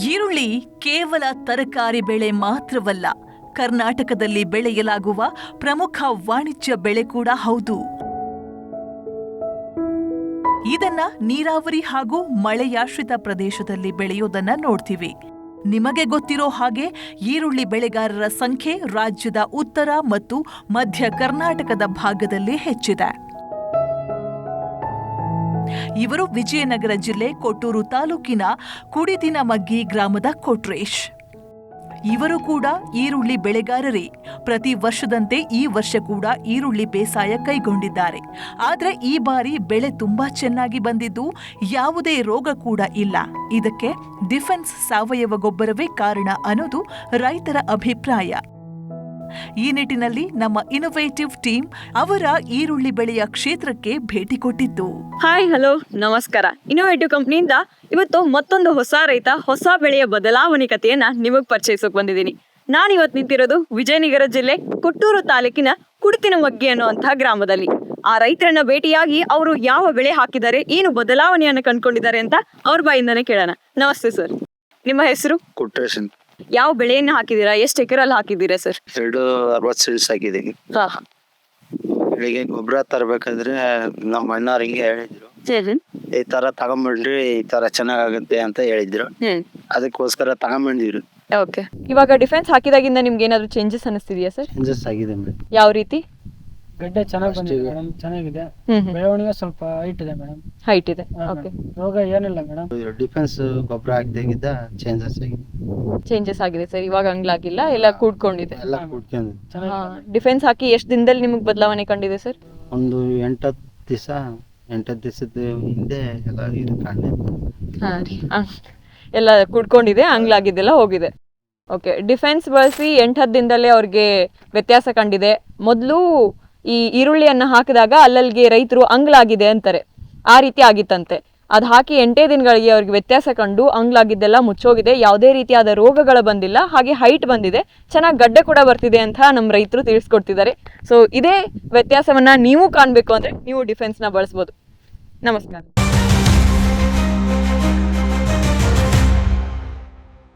ಈರುಳ್ಳಿ ಕೇವಲ ತರಕಾರಿ ಬೆಳೆ ಮಾತ್ರವಲ್ಲ, ಕರ್ನಾಟಕದಲ್ಲಿ ಬೆಳೆಯಲಾಗುವ ಪ್ರಮುಖ ವಾಣಿಜ್ಯ ಬೆಳೆ ಕೂಡ ಹೌದು. ಇದನ್ನ ನೀರಾವರಿ ಹಾಗೂ ಮಳೆಯಾಶ್ರಿತ ಪ್ರದೇಶದಲ್ಲಿ ಬೆಳೆಯೋದನ್ನ ನೋಡ್ತೀವಿ. ನಿಮಗೆ ಗೊತ್ತಿರೋ ಹಾಗೆ ಈರುಳ್ಳಿ ಬೆಳೆಗಾರರ ಸಂಖ್ಯೆ ರಾಜ್ಯದ ಉತ್ತರ ಮತ್ತು ಮಧ್ಯ ಕರ್ನಾಟಕದ ಭಾಗದಲ್ಲಿ ಹೆಚ್ಚಿದೆ. ಇವರು ವಿಜಯನಗರ ಜಿಲ್ಲೆ ಕೊಟ್ಟೂರು ತಾಲೂಕಿನ ಕುಡಿತಿನಮಗ್ಗಿ ಗ್ರಾಮದ ಕೊಟ್ರೇಶ್. ಇವರು ಕೂಡ ಈರುಳ್ಳಿ ಬೆಳೆಗಾರರೇ. ಪ್ರತಿ ವರ್ಷದಂತೆ ಈ ವರ್ಷ ಕೂಡ ಈರುಳ್ಳಿ ಬೇಸಾಯ ಕೈಗೊಂಡಿದ್ದಾರೆ. ಆದರೆ ಈ ಬಾರಿ ಬೆಳೆ ತುಂಬಾ ಚೆನ್ನಾಗಿ ಬಂದಿದ್ದು ಯಾವುದೇ ರೋಗ ಕೂಡ ಇಲ್ಲ. ಇದಕ್ಕೆ ಡಿಫೆನ್ಸ್ ಸಾವಯವ ಗೊಬ್ಬರವೇ ಕಾರಣ ಅನ್ನೋದು ರೈತರ ಅಭಿಪ್ರಾಯ. ಈ ನಿಟ್ಟಿನಲ್ಲಿ ನಮ್ಮ ಇನೋವೇಟಿವ್ ಟೀಮ್ ಅವರ ಈರುಳ್ಳಿ ಬೆಳೆಯ ಕ್ಷೇತ್ರಕ್ಕೆ ಭೇಟಿ ಕೊಟ್ಟಿತ್ತು. ಹಾಯ್, ಹಲೋ, ನಮಸ್ಕಾರ. ಇನೋವೇಟಿವ್ ಕಂಪ್ನಿಯಿಂದ ಇವತ್ತು ಮತ್ತೊಂದು ಹೊಸ ರೈತ ಹೊಸ ಬೆಳೆಯ ಬದಲಾವಣೆ ಕಥೆಯನ್ನ ನಿಮಗೆ ಪರಿಚಯಿಸೋಕೆ ಬಂದಿದ್ದೀನಿ. ನಾನಿವತ್ತು ನಿಂತಿರೋದು ವಿಜಯನಗರ ಜಿಲ್ಲೆ ಕೊಟ್ಟೂರು ತಾಲೂಕಿನ ಕುಡಿತಿನಮಗ್ಗಿ ಅನ್ನುವಂತಹ ಗ್ರಾಮದಲ್ಲಿ. ಆ ರೈತರನ್ನ ಭೇಟಿಯಾಗಿ ಅವರು ಯಾವ ಬೆಳೆ ಹಾಕಿದ್ದಾರೆ, ಏನು ಬದಲಾವಣೆಯನ್ನು ಕಂಡುಕೊಂಡಿದ್ದಾರೆ ಅಂತ ಅವ್ರ ಬಾಯಿಂದಾನೆ ಕೇಳೋಣ. ನಮಸ್ತೆ ಸರ್, ನಿಮ್ಮ ಹೆಸರು? ಕೊಟ್ರೇಶ್ ಅಂತ. ಯಾವ ಬೆಳೆಯನ್ನು ಹಾಕಿದ್ದೀರಾ, ಎಷ್ಟು ಎಕರೆಲ್ಲಿ ಹಾಕಿದ್ದೀರಾ ಸರ್? 260 ಸೀಡ್ಸ್ ಹಾಕಿದ್ದೀನಿ. ಬೆಳಿಗ್ಗೆ ಗೊಬ್ಬರ ತರಬೇಕಾದ್ರೆ ನಮ್ಮ ಅಣ್ಣಾರ್ ಹಿಂಗೆ ಹೇಳಿದ್ರು, ಈ ತರ ತಗೊಂಡ್ಬಿಡ್ರಿ, ಈ ತರ ಚೆನ್ನಾಗತ್ತೆ ಅಂತ ಹೇಳಿದ್ರು. ಅದಕ್ಕೋಸ್ಕರ ತಗೊಂಡ್ಬಂದಿದ್ರು. ಓಕೆ, ಇವಾಗ ಡಿಫೆನ್ಸ್ ಹಾಕಿದಾಗಿಂದ ನಿಮ್ಗೆ ಏನಾದ್ರು ಚೇಂಜಸ್ ಅನಿಸ್ತಿದೆಯಾ ಸರ್? ಚೇಂಜಸ್ ಆಗಿದೆ ಮೇಡಮ್. ಯಾವ ರೀತಿ? ಗಡ್ಡೆ ಚೆನ್ನಾಗಿ ಬಂದಿದೆ ಮೇಡಮ್, ಚೆನ್ನಾಗಿದೆ. ಬೆಳವಣಿಗೆ ಸ್ವಲ್ಪ ಹೈಟ್ ಇದೆ ಮೇಡಮ್. ಹೈಟ್ ಇದೆ. ಓಕೆ, ರೋಗ ಏನಿಲ್ಲ ಮೇಡಮ್. ಡಿಫೆನ್ಸ್ ಗೊಬ್ಬರ ಹಾಕಿದಾಗಿದ್ದ ಚೇಂಜಸ್ ಆಗಿದೆ. ಚೇಂಜಸ್ ಆಗಿದೆ ಸರ್. ಇವಾಗ ಹಂಗ್ಲಾಗಿಲ್ಲ, ಎಲ್ಲ ಕೂಡ್ಕೊಂಡಿದೆ. ಎಲ್ಲ ಕೂಡ್ಕೊಂಡು ಡಿಫೆನ್ಸ್ ಹಾಕಿ ಎಷ್ಟು ದಿನದಲ್ಲಿ ನಿಮಗೆ ಬದಲಾವಣೆ ಕಂಡಿದೆ ಸರ್? ಒಂದು 8-10 ದಿವಸದ ಹಿಂದೆ ಎಲ್ಲ ಇದು ಕಾಣಿದೆ. ಎಲ್ಲ ಕೂಡ್ಕೊಂಡಿದೆ, ಹಂಗ್ಲಾಗಿದ್ದೆಲ್ಲ ಹೋಗಿದೆ. ಓಕೆ, ಡಿಫೆನ್ಸ್ ಬಳಸಿ 8-10 ದಿನದಲ್ಲೇ ಅವ್ರಿಗೆ ವ್ಯತ್ಯಾಸ ಕಂಡಿದೆ. ಮೊದಲು ಈ ಈರುಳ್ಳಿಯನ್ನು ಹಾಕಿದಾಗ ಅಲ್ಲಲ್ಲಿಗೆ ರೈತರು ಅಂಗ್ಲಾಗಿದೆ ಅಂತಾರೆ, ಆ ರೀತಿ ಆಗಿತ್ತಂತೆ. ಅದು ಹಾಕಿ 8 ದಿನಗಳಿಗೆ ಅವ್ರಿಗೆ ವ್ಯತ್ಯಾಸ ಕಂಡು ಅಂಗ್ಲಾಗಿದ್ದೆಲ್ಲ ಮುಚ್ಚೋಗಿದೆ. ಯಾವುದೇ ರೀತಿಯಾದ ರೋಗಗಳು ಬಂದಿಲ್ಲ, ಹಾಗೆ ಹೈಟ್ ಬಂದಿದೆ, ಚೆನ್ನಾಗಿ ಗಡ್ಡೆ ಕೂಡ ಬರ್ತಿದೆ ಅಂತ ನಮ್ಮ ರೈತರು ತಿಳಿಸ್ಕೊಡ್ತಿದ್ದಾರೆ. ಸೊ ಇದೇ ವ್ಯತ್ಯಾಸವನ್ನ ನೀವು ಕಾಣಬೇಕು ಅಂದರೆ ನೀವು ಡಿಫೆನ್ಸ್ನ ಬಳಸ್ಬೋದು. ನಮಸ್ಕಾರ.